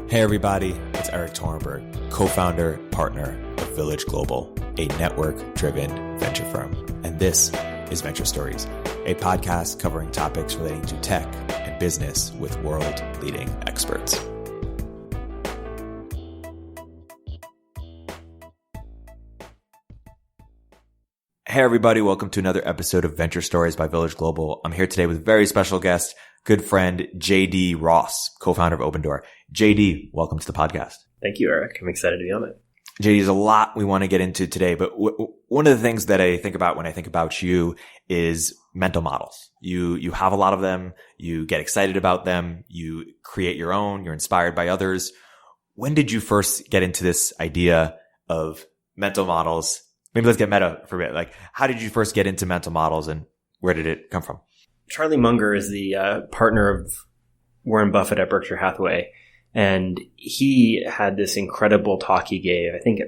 Hey everybody, it's Erik Torenberg, co-founder, partner of Village Global, a network-driven venture firm. And this is Venture Stories, a podcast covering topics relating to tech and business with world-leading experts. Hey everybody, welcome to another episode of Venture Stories by Village Global. I'm here today with a very special guest, good friend JD Ross, co-founder of Opendoor. JD, welcome to the podcast. Thank you, Erik. I'm excited to be on it. JD, there's a lot we want to get into today, but one of the things that I think about when I think about you is mental models. You have a lot of them. You get excited about them. You create your own. You're inspired by others. When did you first get into this idea of mental models? Maybe let's get meta for a bit. Like, how did you first get into mental models and where did it come from? Charlie Munger is the partner of Warren Buffett at Berkshire Hathaway. And he had this incredible talk he gave, I think at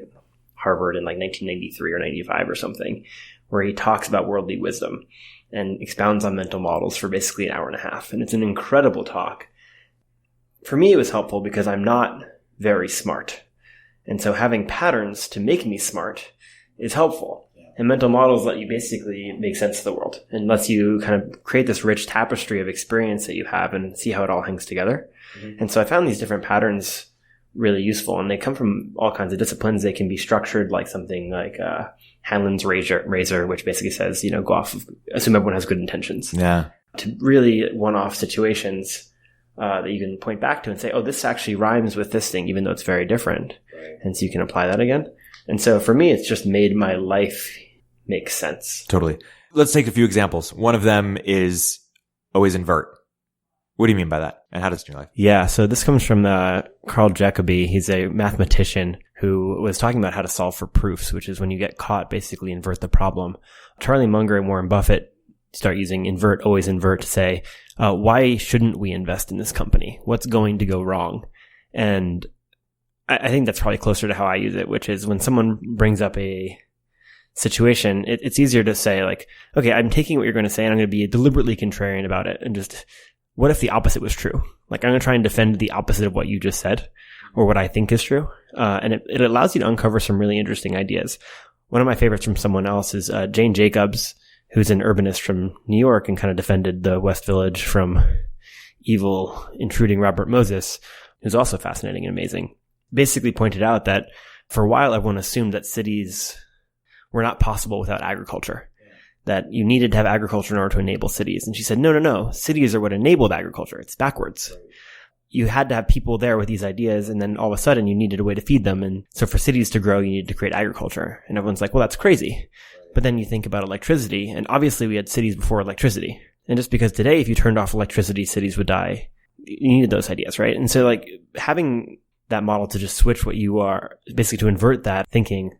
Harvard in like 1993 or 95 or something, where he talks about worldly wisdom and expounds on mental models for basically an hour and a half. And it's an incredible talk. For me, it was helpful because I'm not very smart. And so having patterns to make me smart is helpful. And mental models let you basically make sense of the world and lets you kind of create this rich tapestry of experience that you have and see how it all hangs together. Mm-hmm. And so I found these different patterns really useful, and they come from all kinds of disciplines. They can be structured like something like Hanlon's razor, which basically says, go off of, assume everyone has good intentions. Yeah. To really one-off situations that you can point back to and say, oh, this actually rhymes with this thing, even though it's very different. Right. And so you can apply that again. And so for me, it's just made my life make sense. Totally. Let's take a few examples. One of them is always invert. What do you mean by that? And how does it change your life? Yeah. So this comes from Carl Jacobi. He's a mathematician who was talking about how to solve for proofs, which is when you get caught, basically invert the problem. Charlie Munger and Warren Buffett start using invert, always invert to say, why shouldn't we invest in this company? What's going to go wrong? And I think that's probably closer to how I use it, which is when someone brings up a situation, it's easier to say like, okay, I'm taking what you're going to say and I'm going to be deliberately contrarian about it. And just, what if the opposite was true? Like, I'm going to try and defend the opposite of what you just said or what I think is true. And it allows you to uncover some really interesting ideas. One of my favorites from someone else is Jane Jacobs, who's an urbanist from New York and kind of defended the West Village from evil, intruding Robert Moses, who's also fascinating and amazing. Basically pointed out that for a while, everyone assumed that cities were not possible without agriculture, that you needed to have agriculture in order to enable cities. And she said, no. Cities are what enabled agriculture. It's backwards. You had to have people there with these ideas, and then all of a sudden you needed a way to feed them. And so for cities to grow, you needed to create agriculture. And everyone's like, well, that's crazy. But then you think about electricity, and obviously we had cities before electricity. And just because today, if you turned off electricity, cities would die, you needed those ideas, right? And so like having that model to just switch what you are, basically to invert that thinking,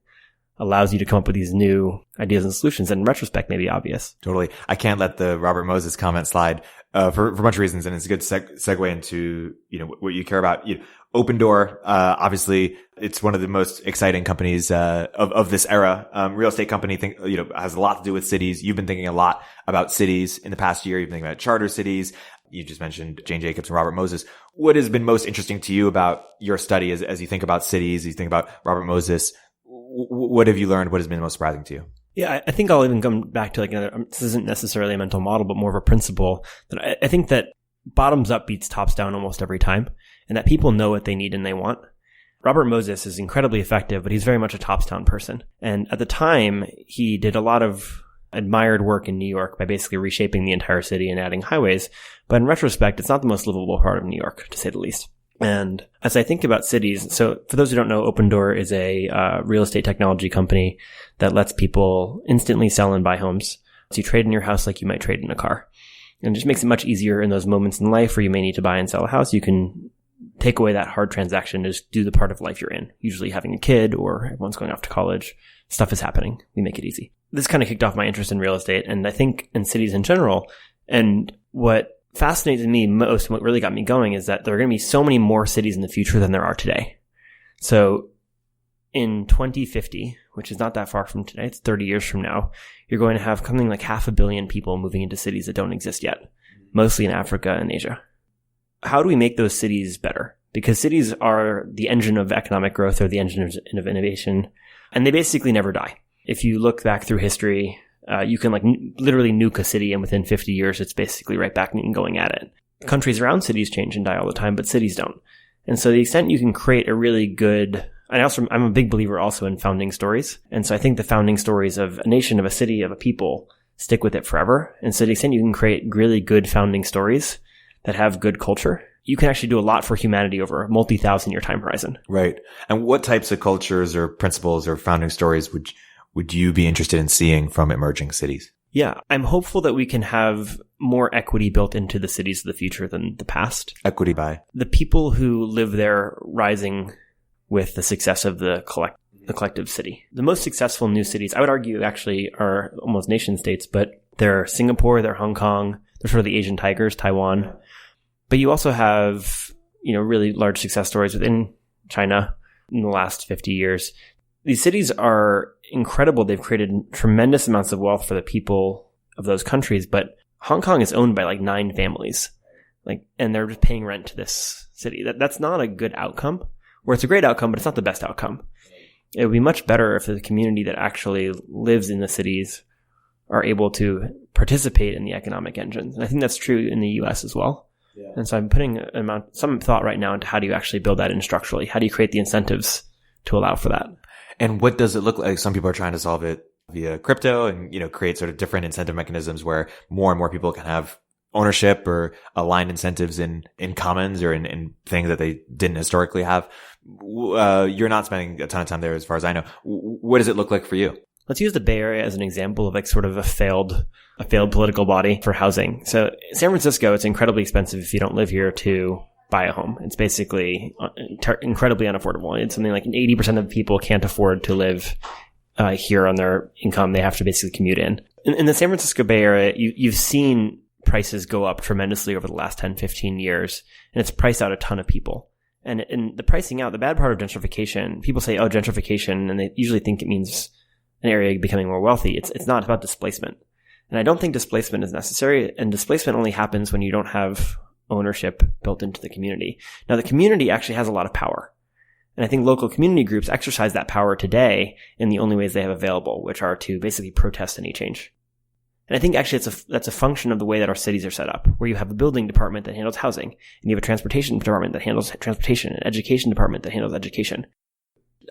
allows you to come up with these new ideas and solutions that in retrospect may be obvious. Totally. I can't let the Robert Moses comment slide for a bunch of reasons, and it's a good segue into what you care about. Opendoor, obviously, it's one of the most exciting companies of this era. Real estate company has a lot to do with cities. You've been thinking a lot about cities in the past year. You've been thinking about charter cities. You just mentioned Jane Jacobs and Robert Moses. What has been most interesting to you about your study as you think about cities, you think about Robert Moses? What have you learned? What has been most surprising to you? Yeah, I think I'll even come back to this isn't necessarily a mental model, but more of a principle that I think that bottoms up beats tops down almost every time, and that people know what they need and they want. Robert Moses is incredibly effective, but he's very much a tops down person. And at the time, he did a lot of admired work in New York by basically reshaping the entire city and adding highways. But in retrospect, it's not the most livable part of New York, to say the least. And as I think about cities, so for those who don't know, Opendoor is a real estate technology company that lets people instantly sell and buy homes. So you trade in your house like you might trade in a car. And it just makes it much easier in those moments in life where you may need to buy and sell a house. You can take away that hard transaction, just do the part of life you're in, usually having a kid or everyone's going off to college. Stuff is happening. We make it easy. This kind of kicked off my interest in real estate, and I think in cities in general. And what fascinated me most, and what really got me going, is that there are going to be so many more cities in the future than there are today. So in 2050, which is not that far from today, it's 30 years from now, you're going to have something like 500 million people moving into cities that don't exist yet, mostly in Africa and Asia. How do we make those cities better? because cities are the engine of economic growth or the engine of innovation, and they basically never die. If you look back through history, you can like literally nuke a city, and within 50 years, it's basically right back and going at it. Countries around cities change and die all the time, but cities don't. And so the extent you can create a really good, I'm a big believer also in founding stories. And so I think the founding stories of a nation, of a city, of a people stick with it forever. And so to the extent you can create really good founding stories that have good culture, you can actually do a lot for humanity over a multi-thousand-year time horizon. Right. And what types of cultures or principles or founding stories would you be interested in seeing from emerging cities? Yeah, I'm hopeful that we can have more equity built into the cities of the future than the past. Equity by? The people who live there rising with the success of the collective city. The most successful new cities, I would argue, actually are almost nation states, but they're Singapore, they're Hong Kong, they're sort of the Asian tigers, Taiwan. But you also have, really large success stories within China in the last 50 years. These cities are incredible. They've created tremendous amounts of wealth for the people of those countries, but Hong Kong is owned by like 9 families, and they're just paying rent to this city. That's not a good outcome, or it's a great outcome, but it's not the best outcome. It would be much better if the community that actually lives in the cities are able to participate in the economic engines. And I think that's true in the US as well. Yeah. And so I'm putting some thought right now into how do you actually build that in structurally? How do you create the incentives to allow for that? And what does it look like? Some people are trying to solve it via crypto and, create sort of different incentive mechanisms where more and more people can have ownership or aligned incentives in commons or in things that they didn't historically have. You're not spending a ton of time there as far as I know. What does it look like for you? Let's use the Bay Area as an example of sort of a failed political body for housing. So San Francisco, it's incredibly expensive if you don't live here to buy a home. It's basically incredibly unaffordable. It's something like 80% of people can't afford to live here on their income. They have to basically commute in. In the San Francisco Bay Area, you've seen prices go up tremendously over the last 10, 15 years, and it's priced out a ton of people. And in the pricing out, the bad part of gentrification, people say, gentrification, and they usually think it means an area becoming more wealthy. It's not about displacement. And I don't think displacement is necessary, and displacement only happens when you don't have ownership built into the community. Now, the community actually has a lot of power. And I think local community groups exercise that power today in the only ways they have available, which are to basically protest any change. And I think actually that's a function of the way that our cities are set up, where you have a building department that handles housing, and you have a transportation department that handles transportation, an education department that handles education.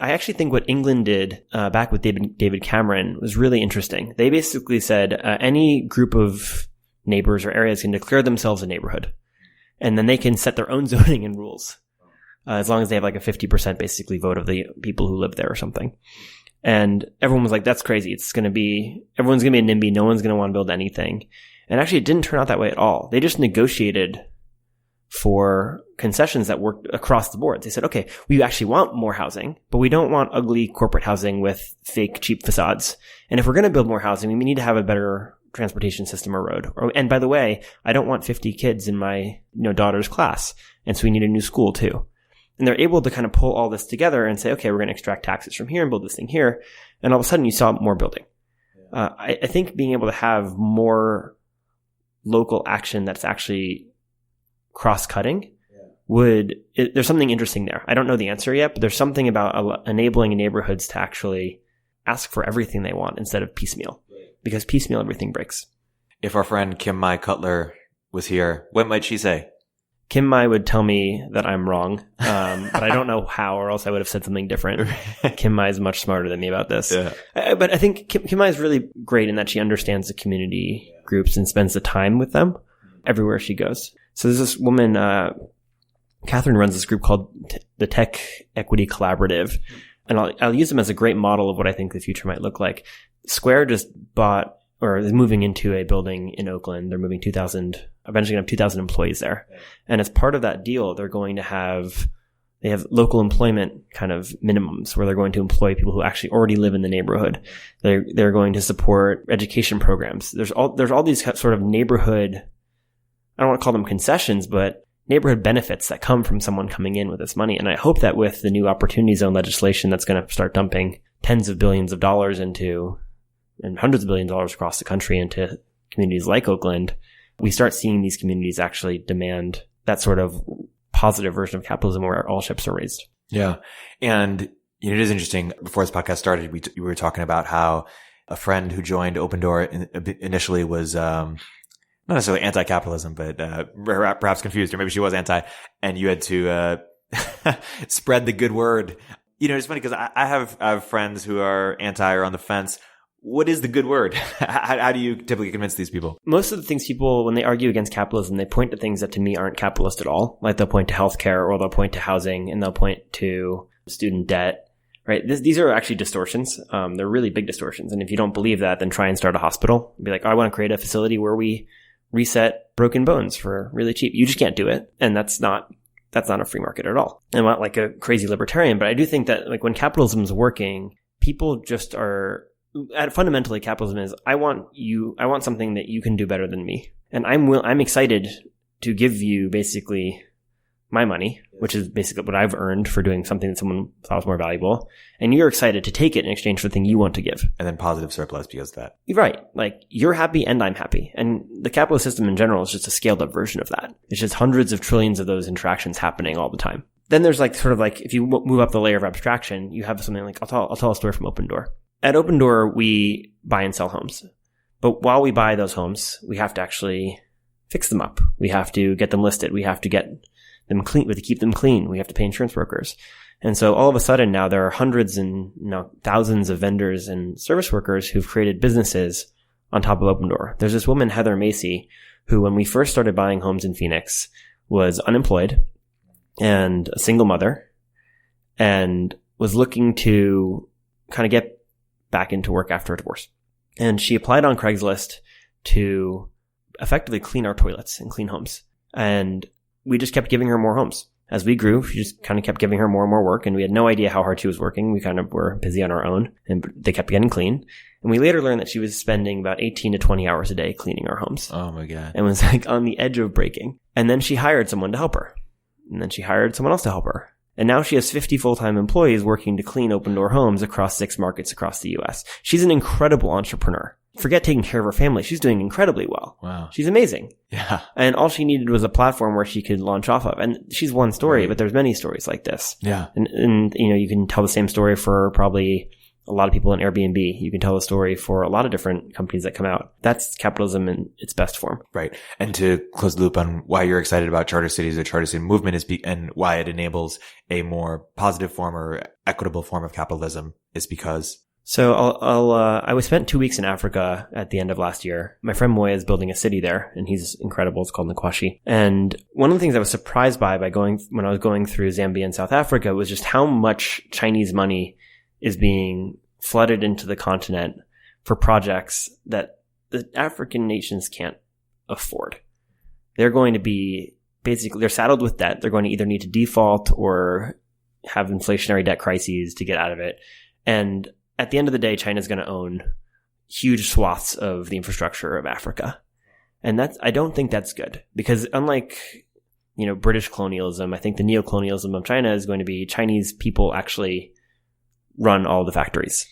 I actually think what England did back with David Cameron was really interesting. They basically said any group of neighbors or areas can declare themselves a neighborhood, and then they can set their own zoning and rules as long as they have like a 50% basically vote of the people who live there or something. And everyone was like, that's crazy. Everyone's going to be a NIMBY. No one's going to want to build anything. And actually, it didn't turn out that way at all. They just negotiated for concessions that worked across the board. They said, okay, we actually want more housing, but we don't want ugly corporate housing with fake cheap facades. And if we're going to build more housing, we need to have a better transportation system or road. And by the way, I don't want 50 kids in my daughter's class. And so we need a new school too. And they're able to kind of pull all this together and say, okay, we're going to extract taxes from here and build this thing here. And all of a sudden you saw more building. I think being able to have more local action that's actually cross-cutting there's something interesting there. I don't know the answer yet, but there's something about enabling neighborhoods to actually ask for everything they want instead of piecemeal. Because piecemeal, everything breaks. If our friend Kim Mai Cutler was here, what might she say? Kim Mai would tell me that I'm wrong, but I don't know how, or else I would have said something different. Kim Mai is much smarter than me about this. Yeah. But I think Kim Mai is really great in that she understands the community groups and spends the time with them everywhere she goes. So there's this woman, Catherine runs this group called the Tech Equity Collaborative, and I'll use them as a great model of what I think the future might look like. Square just bought, or is moving into a building in Oakland. They're moving eventually going to have 2,000 employees there. And as part of that deal, they have local employment kind of minimums where they're going to employ people who actually already live in the neighborhood. They're going to support education programs. There's all these sort of neighborhood, I don't want to call them concessions, but neighborhood benefits that come from someone coming in with this money. And I hope that with the new opportunity zone legislation that's going to start dumping tens of billions of dollars and hundreds of billions of dollars across the country into communities like Oakland, we start seeing these communities actually demand that sort of positive version of capitalism where all ships are raised. Yeah. And it is interesting. Before this podcast started, we were talking about how a friend who joined Opendoor initially was, not necessarily anti-capitalism, but, perhaps confused, or maybe she was anti, and you had to, spread the good word. It's funny because I have friends who are anti or on the fence. What is the good word? How do you typically convince these people? Most of the things people, when they argue against capitalism, they point to things that to me aren't capitalist at all. Like they'll point to healthcare, or they'll point to housing, and they'll point to student debt, right? These are actually distortions. They're really big distortions. And if you don't believe that, then try and start a hospital. Be like, I want to create a facility where we reset broken bones for really cheap. You just can't do it. And that's not a free market at all. I'm not like a crazy libertarian, but I do think that like when capitalism is working, people just are, fundamentally capitalism is, I want something that you can do better than me. And I'm excited to give you basically my money, which is basically what I've earned for doing something that someone thought was more valuable. And you're excited to take it in exchange for the thing you want to give. And then positive surplus because of that. Right. Like you're happy and I'm happy. And the capitalist system in general is just a scaled up version of that. It's just hundreds of trillions of those interactions happening all the time. Then there's like sort of like, if you move up the layer of abstraction, you have something like, I'll tell a story from Opendoor. At Opendoor, we buy and sell homes. But while we buy those homes, we have to actually fix them up. We have to get them listed. We have to get them clean. We have to keep them clean. We have to pay insurance brokers. And so all of a sudden now there are hundreds and now thousands of vendors and service workers who've created businesses on top of Opendoor. There's this woman, Heather Macy, who when we first started buying homes in Phoenix was unemployed and a single mother and was looking to kind of get back into work after a divorce. And she applied on Craigslist to effectively clean our toilets and clean homes. And we just kept giving her more homes. As we grew, she just kind of kept giving her more and more work, and we had no idea how hard she was working. We kind of were busy on our own, and they kept getting clean. And we later learned that she was spending about 18 to 20 hours a day cleaning our homes. Oh my God. And was like on the edge of breaking. And then she hired someone to help her. And then she hired someone else to help her. And now she has 50 full-time employees working to clean Opendoor homes across 6 markets across the U.S. She's an incredible entrepreneur. Forget taking care of her family. She's doing incredibly well. Wow. She's amazing. Yeah. And all she needed was a platform where she could launch off of. And she's one story, but there's many stories like this. Yeah. And you can tell the same story for probably a lot of people in Airbnb. You can tell the story for a lot of different companies that come out. That's capitalism in its best form. Right. And to close the loop on why you're excited about charter cities, the charter city movement and why it enables a more positive form or equitable form of capitalism is because. So I was spent 2 weeks in Africa at the end of last year. My friend Moya is building a city there, and he's incredible. It's called Nkwashi. And one of the things I was surprised by when I was going through Zambia and South Africa was just how much Chinese money is being flooded into the continent for projects that the African nations can't afford. They're going to be they're saddled with debt. They're going to either need to default or have inflationary debt crises to get out of it. And at the end of the day, China's going to own huge swaths of the infrastructure of Africa. And I don't think that's good because unlike, British colonialism, I think the neocolonialism of China is going to be Chinese people actually run all the factories.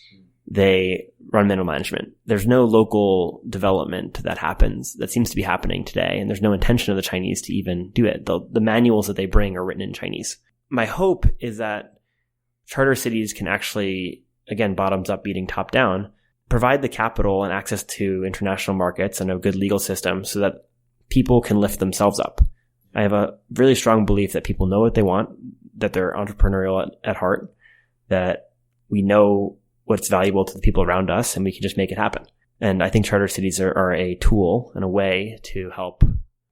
They run middle management. There's no local development that seems to be happening today. And there's no intention of the Chinese to even do it. The manuals that they bring are written in Chinese. My hope is that charter cities can actually, again, bottoms up beating top down, provide the capital and access to international markets and a good legal system so that people can lift themselves up. I have a really strong belief that people know what they want, that they're entrepreneurial at heart, that we know what's valuable to the people around us, and we can just make it happen. And I think charter cities are a tool and a way to help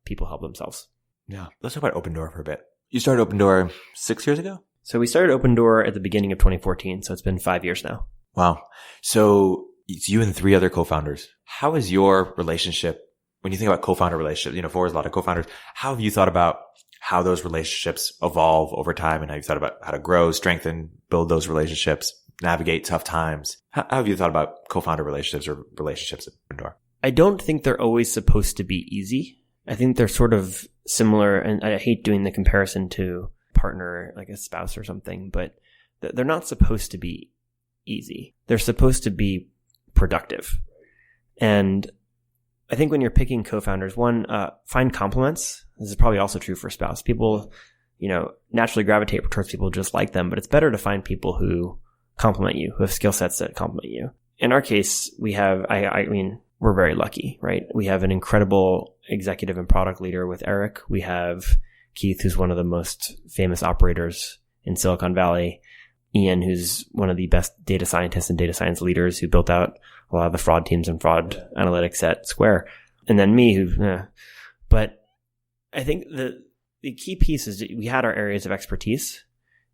people help themselves. Yeah. Let's talk about Opendoor for a bit. You started Opendoor 6 years ago? So we started Opendoor at the beginning of 2014, so it's been 5 years now. Wow. So it's you and 3 other co-founders. How is your relationship, when you think about co-founder relationships, Four is a lot of co-founders, how have you thought about how those relationships evolve over time and how you've thought about how to grow, strengthen, build those relationships, navigate tough times? How have you thought about co-founder relationships or relationships at Opendoor? I don't think they're always supposed to be easy. I think they're sort of similar, and I hate doing the comparison to partner, like a spouse or something, but they're not supposed to be easy. They're supposed to be productive. And I think when you're picking co-founders, one, find compliments. This is probably also true for spouse. People naturally gravitate towards people just like them, but it's better to find people who complement you, who have skill sets that complement you. In our case, we have, we're very lucky, right? We have an incredible executive and product leader with Erik. We have Keith, who's one of the most famous operators in Silicon Valley. Ian, who's one of the best data scientists and data science leaders who built out a lot of the fraud teams and fraud analytics at Square. And then me, but I think the key piece is that we had our areas of expertise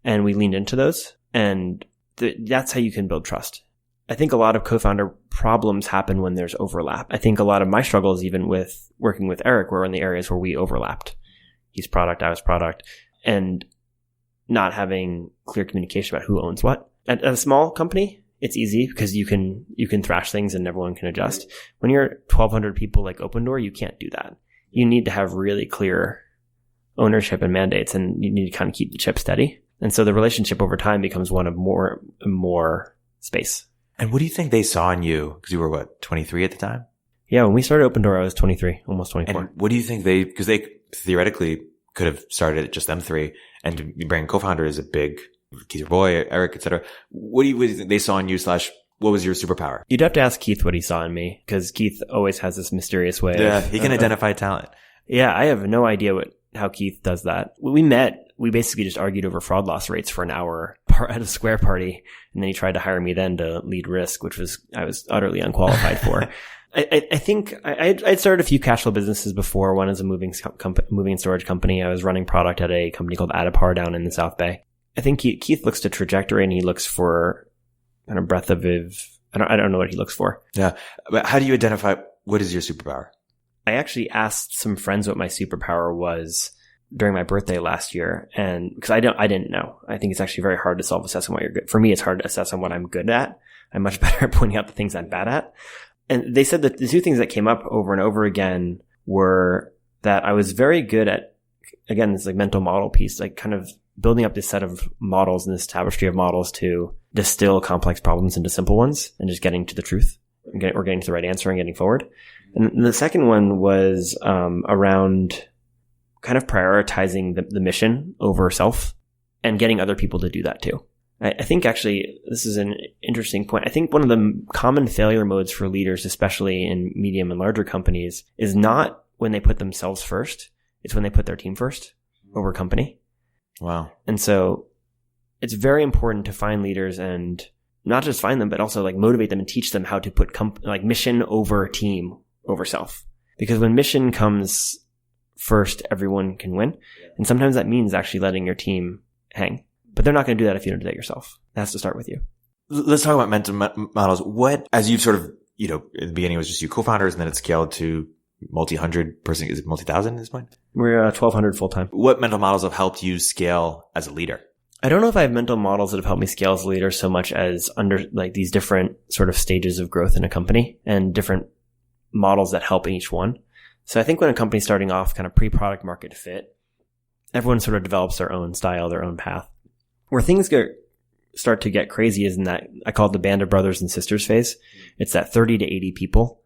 and we leaned into those. And that's how you can build trust. I think a lot of co-founder problems happen when there's overlap. I think a lot of my struggles, even with working with Erik, were in the areas where we overlapped. He's product, I was product, and not having clear communication about who owns what. At a small company, it's easy because you can thrash things and everyone can adjust. When you're 1,200 people like Opendoor, you can't do that. You need to have really clear ownership and mandates, and you need to kind of keep the ship steady. And so the relationship over time becomes one of more and more space. And what do you think they saw in you? Because you were 23 at the time? Yeah, when we started Opendoor, I was 23, almost 24. And what do you think because they theoretically could have started at just them three, and to bring co-founder is a big, Keith Rabois, Erik, etc. What do you think they saw in you / what was your superpower? You'd have to ask Keith what he saw in me, because Keith always has this mysterious way. Yeah, he can identify talent. Yeah, I have no idea how Keith does that. When we met, we basically just argued over fraud loss rates for an hour at a Square party. And then he tried to hire me then to lead risk, which I was utterly unqualified for. I think I'd started a few cash flow businesses before. One is a moving and storage company. I was running product at a company called Adipar down in the South Bay. I think Keith looks to trajectory and he looks for kind of breadth of, I don't know what he looks for. Yeah. But how do you identify what is your superpower? I actually asked some friends what my superpower was during my birthday last year. And because I didn't know. I think it's actually very hard to self-assess on what you're good. For me, it's hard to assess on what I'm good at. I'm much better at pointing out the things I'm bad at. And they said that the two things that came up over and over again were that I was very good at, again, this like mental model piece, like kind of building up this set of models and this tapestry of models to distill complex problems into simple ones and just getting to the truth or getting to the right answer and getting forward. And the second one was around kind of prioritizing the mission over self and getting other people to do that too. I think actually this is an interesting point. I think one of the common failure modes for leaders, especially in medium and larger companies, is not when they put themselves first. It's when they put their team first over company. Wow. And so it's very important to find leaders and not just find them, but also like motivate them and teach them how to put mission over team over self. Because when mission comes first, everyone can win. And sometimes that means actually letting your team hang. But they're not going to do that if you don't do that yourself. It has to start with you. Let's talk about mental models. What, as you've sort of, in the beginning it was just you co-founders and then it scaled to multi-hundred person, is it multi-thousand at this point? We're 1,200 full-time. What mental models have helped you scale as a leader? I don't know if I have mental models that have helped me scale as a leader so much as under like these different sort of stages of growth in a company and different models that help each one. So I think when a company's starting off kind of pre-product market fit, everyone sort of develops their own style, their own path. Where things start to get crazy is in that, I call it the band of brothers and sisters phase. It's that 30 to 80 people.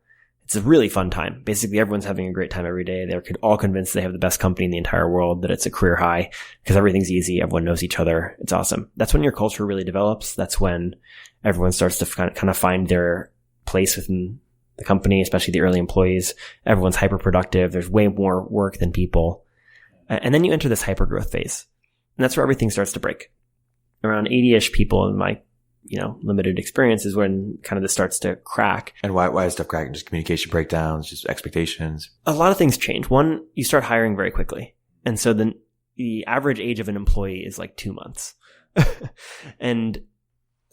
It's a really fun time. Basically, everyone's having a great time every day. They're all convinced they have the best company in the entire world, that it's a career high because everything's easy. Everyone knows each other. It's awesome. That's when your culture really develops. That's when everyone starts to kind of find their place within the company, especially the early employees. Everyone's hyper productive. There's way more work than people. And then you enter this hyper growth phase. And that's where everything starts to break. Around 80-ish people in my, limited experience is when kind of this starts to crack. And why is stuff cracking? Just communication breakdowns, just expectations? A lot of things change. One, you start hiring very quickly. And so the average age of an employee is like 2 months. And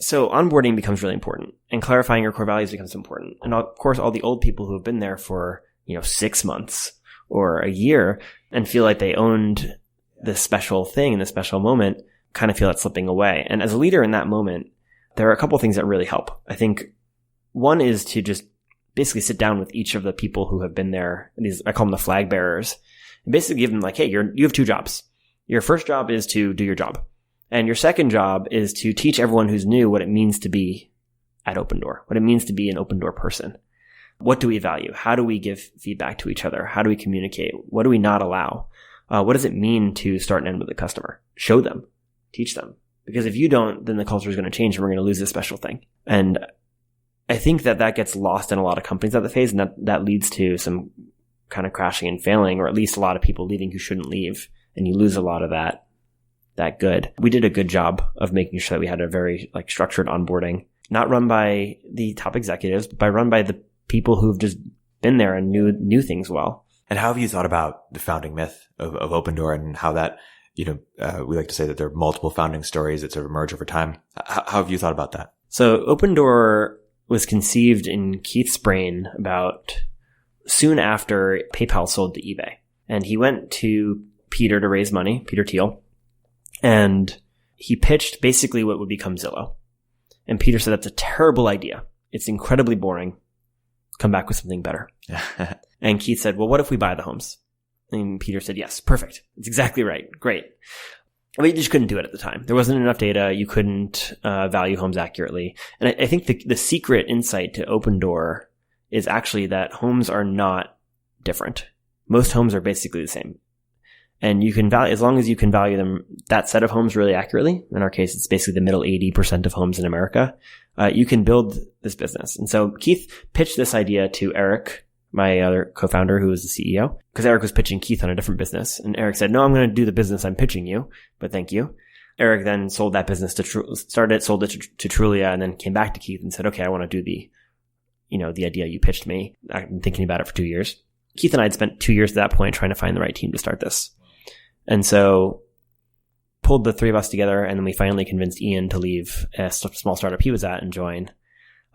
so onboarding becomes really important and clarifying your core values becomes important. And of course, all the old people who have been there for, 6 months or a year and feel like they owned this special thing in this special moment kind of feel that slipping away. And as a leader in that moment, there are a couple of things that really help. I think one is to just basically sit down with each of the people who have been there. I call them the flag bearers, and basically give them like, hey, you have 2 jobs. Your first job is to do your job. And your second job is to teach everyone who's new what it means to be at Opendoor, what it means to be an Opendoor person. What do we value? How do we give feedback to each other? How do we communicate? What do we not allow? What does it mean to start and end with a customer? Show them, teach them. Because if you don't, then the culture is going to change and we're going to lose this special thing. And I think that gets lost in a lot of companies at the phase, and that leads to some kind of crashing and failing, or at least a lot of people leaving who shouldn't leave, and you lose a lot of that good. We did a good job of making sure that we had a very structured onboarding, not run by the top executives, but run by the people who've just been there and knew things well. And how have you thought about the founding myth of Opendoor, and how that, we like to say that there are multiple founding stories that sort of emerge over time. How have you thought about that? So Opendoor was conceived in Keith's brain about soon after PayPal sold to eBay. And he went to Peter to raise money, Peter Thiel, and he pitched basically what would become Zillow. And Peter said, that's a terrible idea. It's incredibly boring. Come back with something better. And Keith said, well, what if we buy the homes? And Peter said, yes, perfect. It's exactly right. Great. But you just couldn't do it at the time. There wasn't enough data. You couldn't value homes accurately. And I think the secret insight to Opendoor is actually that homes are not different. Most homes are basically the same. And you can value, as long as you can value them, that set of homes really accurately. In our case, it's basically the middle 80% of homes in America. You can build this business. And so Keith pitched this idea to Erik, my other co-founder, who was the CEO, because Erik was pitching Keith on a different business. And Erik said, no, I'm going to do the business I'm pitching you, but thank you. Erik then sold that business sold it to Trulia, and then came back to Keith and said, okay, I want to do the idea you pitched me. I've been thinking about it for 2 years. Keith and I had spent 2 years at that point trying to find the right team to start this. And so pulled the three of us together, and then we finally convinced Ian to leave a small startup he was at and join.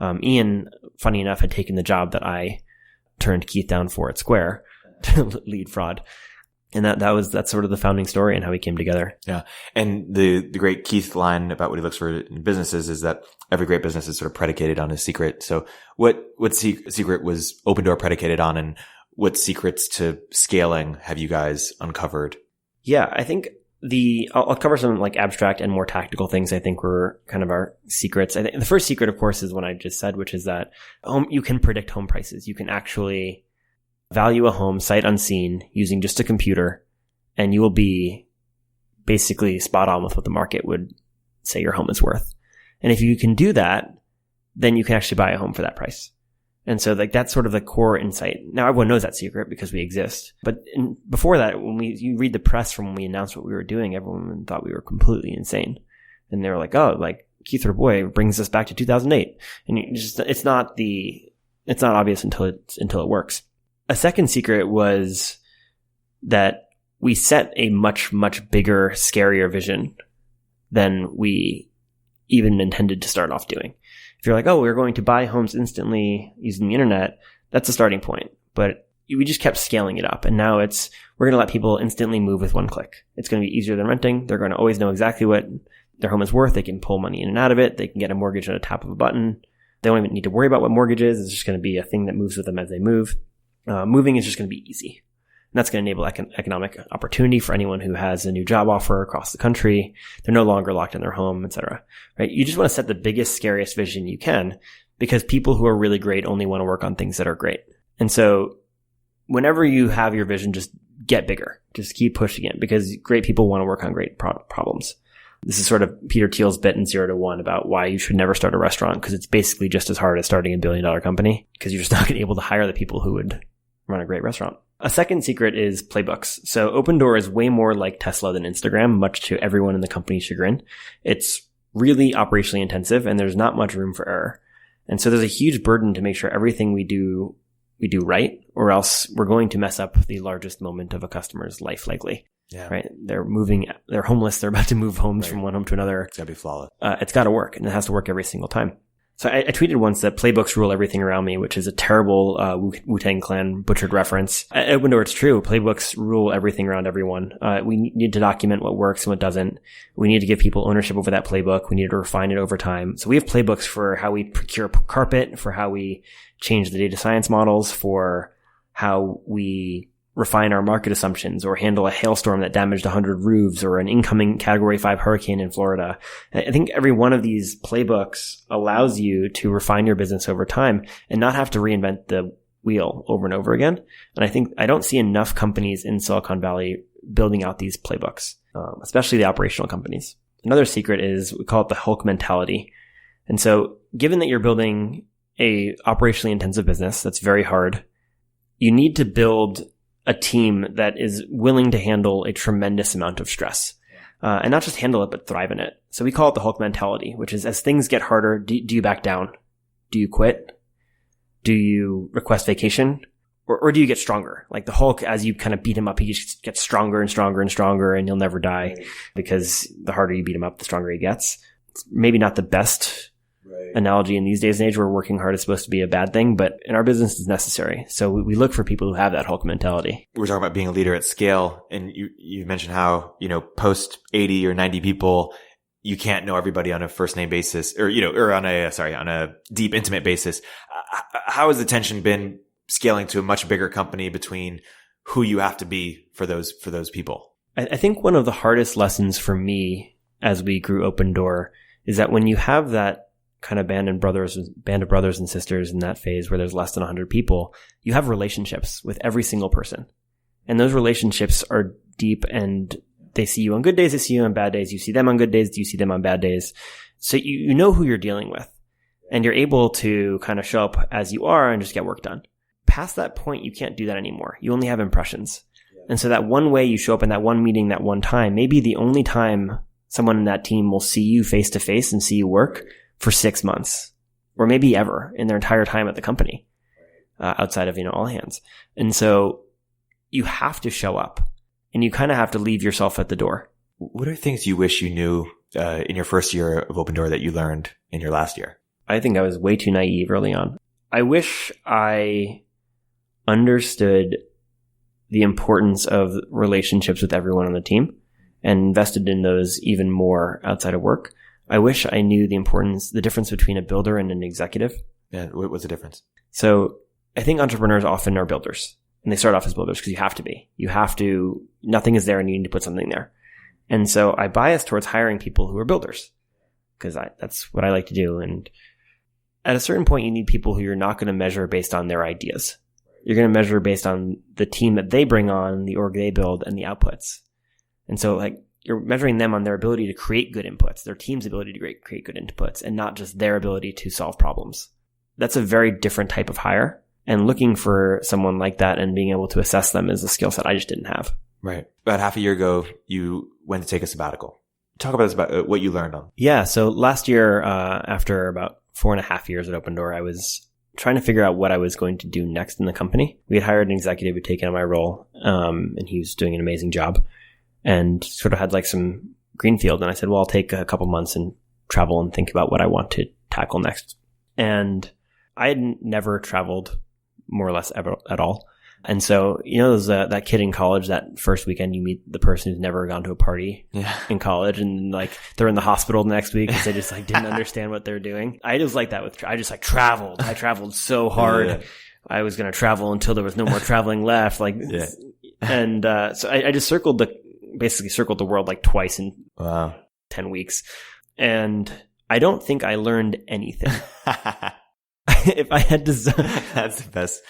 Ian, funny enough, had taken the job that I turned Keith down for at Square to lead fraud. And that's sort of the founding story and how we came together. Yeah. And the great Keith line about what he looks for in businesses is that every great business is sort of predicated on a secret. So what secret was Opendoor predicated on, what secrets to scaling have you guys uncovered? Yeah, I think I'll cover some abstract and more tactical things I think were kind of our secrets. I think the first secret, of course, is what I just said, which is that you can predict home prices. You can actually value a home sight unseen using just a computer, and you will be basically spot on with what the market would say your home is worth. And if you can do that, then you can actually buy a home for that price. And so that's sort of the core insight. Now everyone knows that secret because we exist. But before that, you read the press from when we announced what we were doing, everyone thought we were completely insane. And they were like, oh, Keith Rabois brings us back to 2008. And it's not obvious until it works. A second secret was that we set a much, much bigger, scarier vision than we even intended to start off doing. If you're like, oh, we're going to buy homes instantly using the internet, that's a starting point. But we just kept scaling it up. And now we're going to let people instantly move with one click. It's going to be easier than renting. They're going to always know exactly what their home is worth. They can pull money in and out of it. They can get a mortgage at a tap of a button. They don't even need to worry about what mortgage is. It's just going to be a thing that moves with them as they move. Moving is just going to be easy. And that's going to enable economic opportunity for anyone who has a new job offer across the country. They're no longer locked in their home, etc. Right? You just want to set the biggest, scariest vision you can, because people who are really great only want to work on things that are great. And so whenever you have your vision, just get bigger. Just keep pushing it, because great people want to work on great problems. This is sort of Peter Thiel's bit in 0 to 1 about why you should never start a restaurant, because it's basically just as hard as starting a $1 billion company, because you're just not going to be able to hire the people who would run a great restaurant. A second secret is playbooks. So Opendoor is way more like Tesla than Instagram, much to everyone in the company's chagrin. It's really operationally intensive, and there's not much room for error. And so there's a huge burden to make sure everything we do right, or else we're going to mess up the largest moment of a customer's life, likely. Yeah. Right? They're homeless. They're about to move homes from one home to another. It's got to be flawless. It's got to work, and it has to work every single time. So I tweeted once that playbooks rule everything around me, which is a terrible Wu-Tang Clan butchered reference. At Opendoor, it's true. Playbooks rule everything around everyone. We need to document what works and what doesn't. We need to give people ownership over that playbook. We need to refine it over time. So we have playbooks for how we procure carpet, for how we change the data science models, for how we refine our market assumptions, or handle a hailstorm that damaged 100 roofs, or an incoming Category 5 hurricane in Florida. I think every one of these playbooks allows you to refine your business over time and not have to reinvent the wheel over and over again. And I don't see enough companies in Silicon Valley building out these playbooks, especially the operational companies. Another secret is we call it the Hulk mentality. And so given that you're building a operationally intensive business that's very hard, you need to build a team that is willing to handle a tremendous amount of stress. And not just handle it, but thrive in it. So we call it the Hulk mentality, which is as things get harder, do you back down? Do you quit? Do you request vacation? Or do you get stronger? Like the Hulk, as you kind of beat him up, he just gets stronger and stronger and stronger, and he'll never die because the harder you beat him up, the stronger he gets. It's maybe not the best analogy in these days and age where working hard is supposed to be a bad thing, but in our business it's necessary. So we look for people who have that Hulk mentality. We're talking about being a leader at scale, and you mentioned how, post 80 or 90 people, you can't know everybody on a first name basis or on a deep intimate basis. How has the tension been scaling to a much bigger company between who you have to be for those people? I think one of the hardest lessons for me as we grew Opendoor is that when you have that kind of band of brothers and sisters in that phase where there's less than 100 people, you have relationships with every single person. And those relationships are deep, and they see you on good days, they see you on bad days, you see them on good days, you see them on bad days. So you know who you're dealing with, and you're able to kind of show up as you are and just get work done. Past that point, you can't do that anymore. You only have impressions. And so that one way you show up in that one meeting, that one time, maybe the only time someone in that team will see you face to face and see you work for 6 months, or maybe ever in their entire time at the company, outside of, all hands. And so you have to show up, and you kind of have to leave yourself at the door. What are things you wish you knew in your first year of Opendoor that you learned in your last year? I think I was way too naive early on. I wish I understood the importance of relationships with everyone on the team and invested in those even more outside of work. I wish I knew the difference between a builder and an executive. Yeah, what's the difference? So I think entrepreneurs often are builders, and they start off as builders because you have to be. Nothing is there and you need to put something there. And so I bias towards hiring people who are builders because that's what I like to do. And at a certain point, you need people who you're not going to measure based on their ideas. You're going to measure based on the team that they bring on, the org they build, and the outputs. And so you're measuring them on their ability to create good inputs, their team's ability to create good inputs, and not just their ability to solve problems. That's a very different type of hire. And looking for someone like that and being able to assess them is a skill set I just didn't have. Right. About half a year ago, you went to take a sabbatical. Talk about what you learned on. Yeah. So last year, after about 4.5 years at Opendoor, I was trying to figure out what I was going to do next in the company. We had hired an executive who'd taken on my role, and he was doing an amazing job, and sort of had some greenfield. And I said, well, I'll take a couple months and travel and think about what I want to tackle next. And I had never traveled more or less ever at all. And so, there's that kid in college, that first weekend you meet the person who's never gone to a party in college, and they're in the hospital the next week because they just didn't understand what they're doing. I just like that I just traveled. I traveled so hard. Yeah. I was going to travel until there was no more traveling left. And so I just basically circled the world twice in 10 weeks. And I don't think I learned anything. If I had to, that's the best.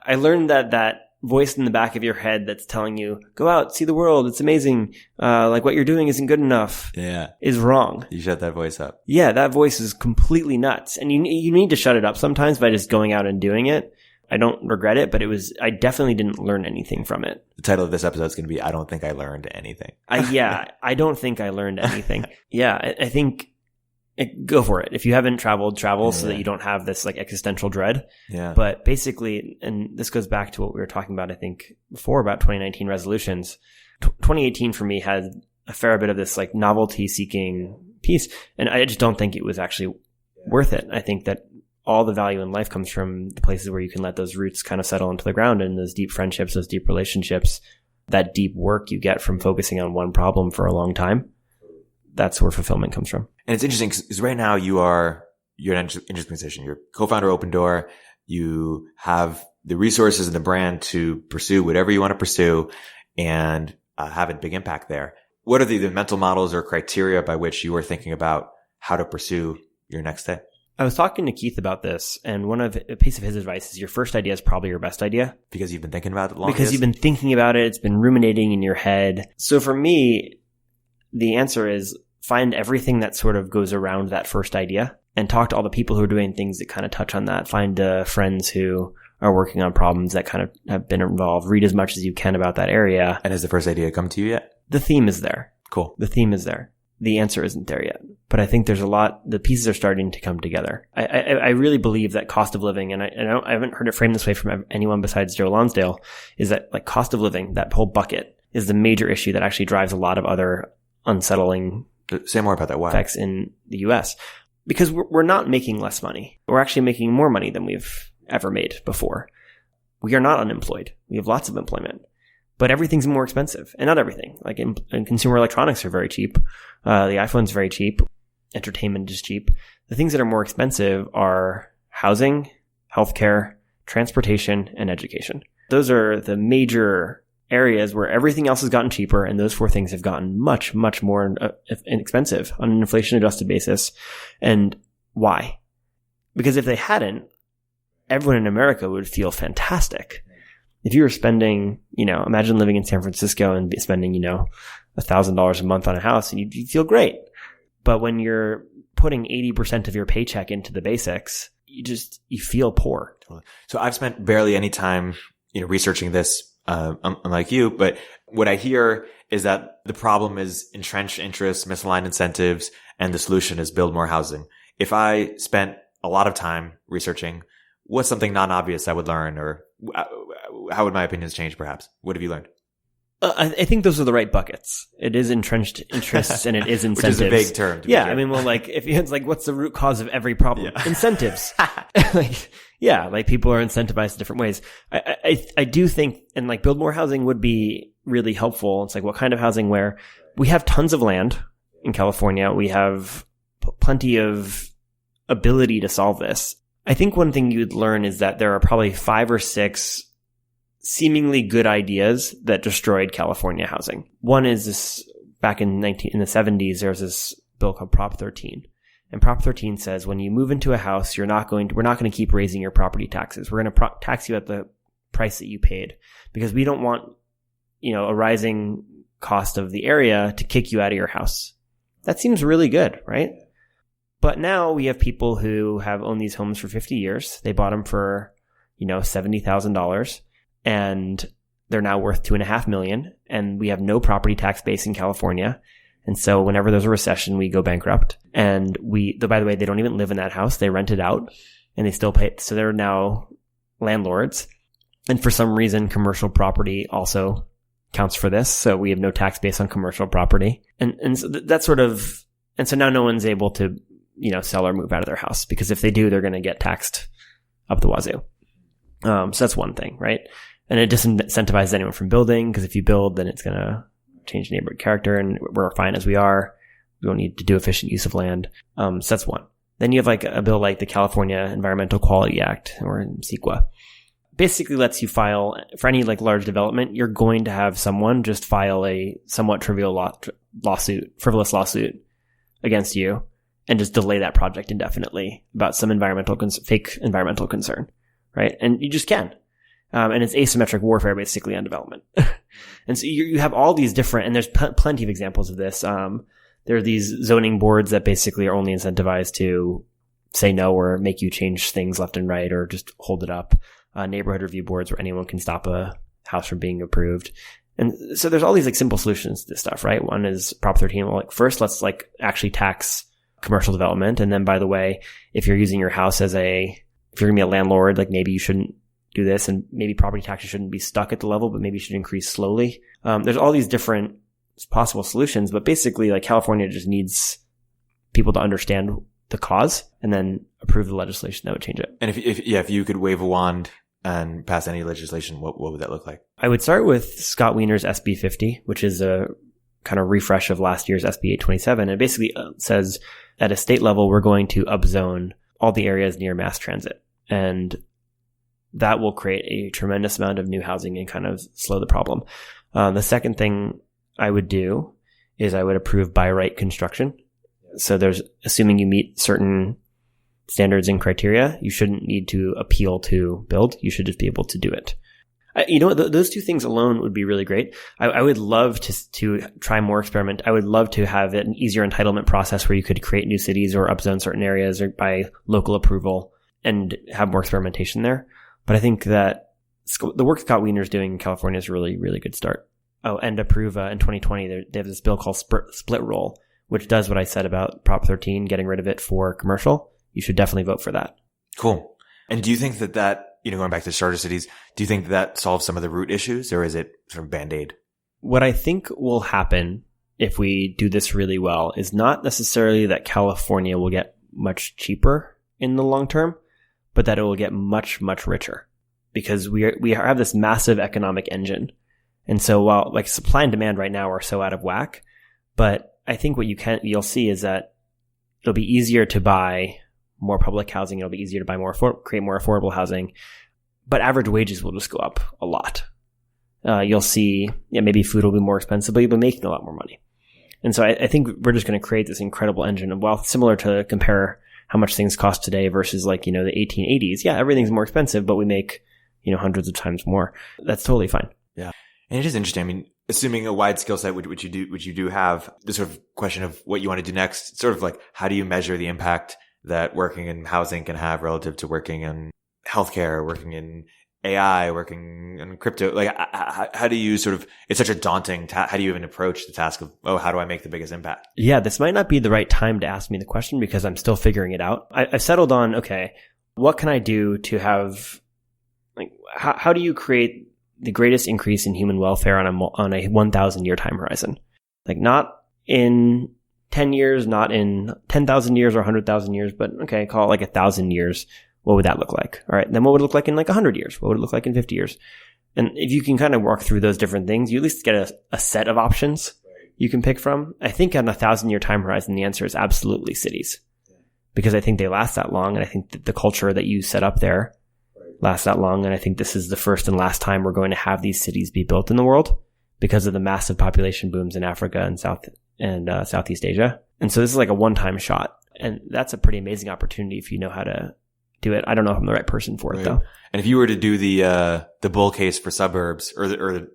I learned that voice in the back of your head that's telling you, go out, see the world. It's amazing. What you're doing isn't good enough. Yeah. Is wrong. You shut that voice up. Yeah. That voice is completely nuts. And you need to shut it up sometimes by just going out and doing it. I don't regret it, but I definitely didn't learn anything from it. The title of this episode is going to be, I don't think I learned anything. I don't think I learned anything. Yeah. I think, go for it. If you haven't traveled, travel so that you don't have this existential dread. Yeah. But basically, and this goes back to what we were talking about, I think, before about 2019 resolutions. 2018 for me had a fair bit of this novelty seeking piece. And I just don't think it was actually worth it. I think that all the value in life comes from the places where you can let those roots kind of settle into the ground, and those deep friendships, those deep relationships, that deep work you get from focusing on one problem for a long time. That's where fulfillment comes from. And it's interesting because right now you're in an interesting position. You're co-founder of Opendoor. You have the resources and the brand to pursue whatever you want to pursue and have a big impact there. What are the mental models or criteria by which you are thinking about how to pursue your next step? I was talking to Keith about this, and a piece of his advice is your first idea is probably your best idea. Because you've been thinking about it the longest? Because you've been thinking about it. It's been ruminating in your head. So for me, the answer is find everything that sort of goes around that first idea and talk to all the people who are doing things that kind of touch on that. Find friends who are working on problems that kind of have been involved. Read as much as you can about that area. And has the first idea come to you yet? The theme is there. Cool. The theme is there. The answer isn't there yet. But I think there's the pieces are starting to come together. I really believe that cost of living, and I haven't heard it framed this way from anyone besides Joe Lonsdale, is that like cost of living, that whole bucket, is the major issue that actually drives a lot of other unsettling Say more about that. Why? effects in the US. Because we're not making less money. We're actually making more money than we've ever made before. We are not unemployed. We have lots of employment. But everything's more expensive. And not everything. Like in consumer electronics are very cheap. The iPhone's very cheap. Entertainment is cheap. The things that are more expensive are housing, healthcare, transportation, and education. Those are the major areas where everything else has gotten cheaper, and those four things have gotten much, much more inexpensive on an inflation-adjusted basis. And why? Because if they hadn't, everyone in America would feel fantastic. If you were spending, imagine living in San Francisco and spending, $1,000 a month on a house, and you'd feel great. But when you're putting 80% of your paycheck into the basics, you feel poor. So I've spent barely any time, researching this, unlike you, but what I hear is that the problem is entrenched interests, misaligned incentives, and the solution is build more housing. If I spent a lot of time researching, what's something non-obvious I would learn, or how would my opinions change perhaps? What have you learned? I think those are the right buckets. It is entrenched interests and it is incentives. Which is a vague term. Yeah. I mean, if it's like, what's the root cause of every problem? Yeah. Incentives. People are incentivized in different ways. I do think, and like build more housing would be really helpful. It's like, what kind of housing? Where we have tons of land in California. We have plenty of ability to solve this. I think one thing you'd learn is that there are probably 5 or 6 seemingly good ideas that destroyed California housing. One is this: back in the 70s, there was this bill called Prop 13. And Prop 13 says when you move into a house, we're not going to keep raising your property taxes. We're going to tax you at the price that you paid, because we don't want, a rising cost of the area to kick you out of your house. That seems really good, right? But now we have people who have owned these homes for 50 years. They bought them for, $70,000. And they're now worth $2.5 million, and we have no property tax base in California. And so whenever there's a recession, we go bankrupt. And by the way, they don't even live in that house. They rent it out and they still pay. So they're now landlords. And for some reason, commercial property also counts for this. So we have no tax base on commercial property. And so that's and so now no one's able to, sell or move out of their house, because if they do, they're going to get taxed up the wazoo. So that's one thing, right? And it disincentivizes anyone from building, because if you build, then it's going to change neighborhood character, and we're fine as we are. We don't need to do efficient use of land. So that's one. Then you have like a bill like the California Environmental Quality Act, or CEQA. Basically lets you file for any like large development. You're going to have someone just file a somewhat trivial frivolous lawsuit against you, and just delay that project indefinitely about some fake environmental concern, right? And you just can. And it's asymmetric warfare basically on development. And so you have all these different, and there's plenty of examples of this. There are these zoning boards that basically are only incentivized to say no or make you change things left and right, or just hold it up. Neighborhood review boards where anyone can stop a house from being approved. And so there's all these like simple solutions to this stuff, right? One is Prop 13. Well, like first let's like actually tax commercial development. And then by the way, if you're using your house if you're going to be a landlord, like maybe you shouldn't do this, and maybe property taxes shouldn't be stuck at the level, but maybe should increase slowly. There's all these different possible solutions, but basically like California just needs people to understand the cause and then approve the legislation that would change it. And if you could wave a wand and pass any legislation, what would that look like? I would start with Scott Wiener's SB 50, which is a kind of refresh of last year's SB 827. It basically says at a state level, we're going to upzone all the areas near mass transit. And that will create a tremendous amount of new housing and kind of slow the problem. The second thing I would do is I would approve by right construction. So assuming you meet certain standards and criteria, you shouldn't need to appeal to build. You should just be able to do it. You know what? Those two things alone would be really great. I would love to try more experiment. I would love to have an easier entitlement process where you could create new cities or upzone certain areas or by local approval and have more experimentation there. But I think that the work Scott Wiener's doing in California is a really, really good start. Oh, and approve in 2020, they have this bill called split roll, which does what I said about Prop 13, getting rid of it for commercial. You should definitely vote for that. Cool. And do you think that, going back to charter cities, do you think that solves some of the root issues, or is it sort of Band-Aid? What I think will happen if we do this really well is not necessarily that California will get much cheaper in the long term, but that it will get much, much richer, because we have this massive economic engine. And so while like supply and demand right now are so out of whack, but I think what you'll see is that it'll be easier to buy more public housing. It'll be easier to buy create more affordable housing, but average wages will just go up a lot. You'll see, maybe food will be more expensive, but you'll be making a lot more money. And so I think we're just going to create this incredible engine of wealth, similar to compare how much things cost today versus like, the 1880s. Yeah, everything's more expensive, but we make, hundreds of times more. That's totally fine. Yeah. And it is interesting. I mean, assuming a wide skill set, which you do have, the sort of question of what you want to do next, sort of like, how do you measure the impact that working in housing can have relative to working in healthcare, working in AI, working in crypto? Like, how do you sort of, it's such a daunting how do you even approach the task of, how do I make the biggest impact? Yeah, this might not be the right time to ask me the question because I'm still figuring it out. I've settled on, okay, what can I do to have, like, how do you create the greatest increase in human welfare on a 1,000 year time horizon? Like, not in 10 years, not in 10,000 years or 100,000 years, but okay, call it like 1,000 years. What would that look like? All right. Then what would it look like in like 100 years? What would it look like in 50 years? And if you can kind of work through those different things, you at least get a set of options you can pick from. I think on a 1,000 year time horizon, the answer is absolutely cities, because I think they last that long. And I think that the culture that you set up there lasts that long. And I think this is the first and last time we're going to have these cities be built in the world because of the massive population booms in Africa and Southeast Asia. And so this is like a one-time shot. And that's a pretty amazing opportunity if you know how to do it. I don't know if I'm the right person for it though. And if you were to do the bull case for suburbs or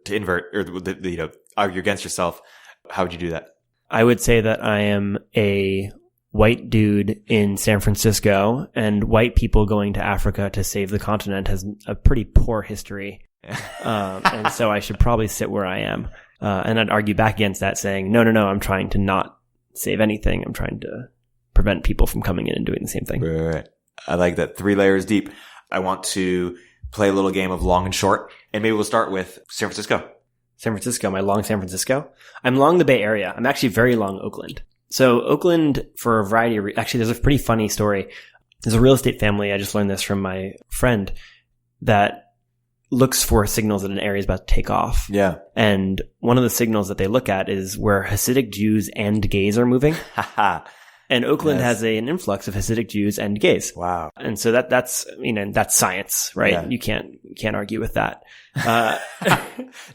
to invert or argue against yourself, how would you do that? I would say that I am a white dude in San Francisco, and white people going to Africa to save the continent has a pretty poor history. And so I should probably sit where I am. And I'd argue back against that saying, no, I'm trying to not save anything. I'm trying to prevent people from coming in and doing the same thing. Right. I like that. 3 layers deep. I want to play a little game of long and short, and maybe we'll start with San Francisco. San Francisco. Am I long San Francisco? I'm long the Bay Area. I'm actually very long Oakland. So Oakland, for a variety of actually, there's a pretty funny story. There's a real estate family. I just learned this from my friend that looks for signals that an area is about to take off. Yeah. And one of the signals that they look at is where Hasidic Jews and gays are moving. And Oakland has an influx of Hasidic Jews and gays. Wow. And so that's science, right? Yeah. You can't argue with that.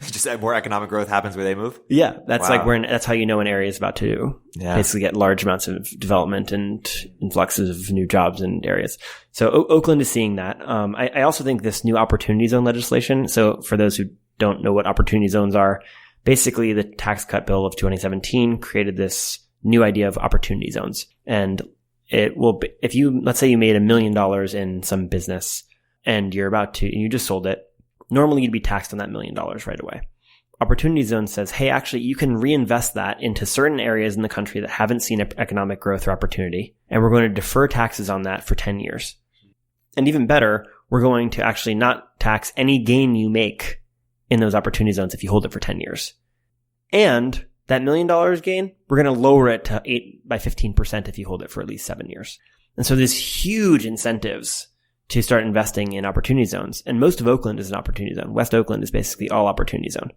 Just more economic growth happens where they move. Yeah. That's that's how you know an area is about to basically get large amounts of development and influxes of new jobs and areas. So Oakland is seeing that. I also think this new opportunity zone legislation. So for those who don't know what opportunity zones are, basically the tax cut bill of 2017 created this new idea of opportunity zones. And it will be, let's say you made $1 million in some business and you just sold it, normally you'd be taxed on that $1 million right away. Opportunity zone says, hey, actually you can reinvest that into certain areas in the country that haven't seen economic growth or opportunity. And we're going to defer taxes on that for 10 years. And even better, we're going to actually not tax any gain you make in those opportunity zones if you hold it for 10 years. And that $1 million gain, we're going to lower it to 8 by 15% if you hold it for at least 7 years. And so there's huge incentives to start investing in opportunity zones. And most of Oakland is an opportunity zone. West Oakland is basically all opportunity zone.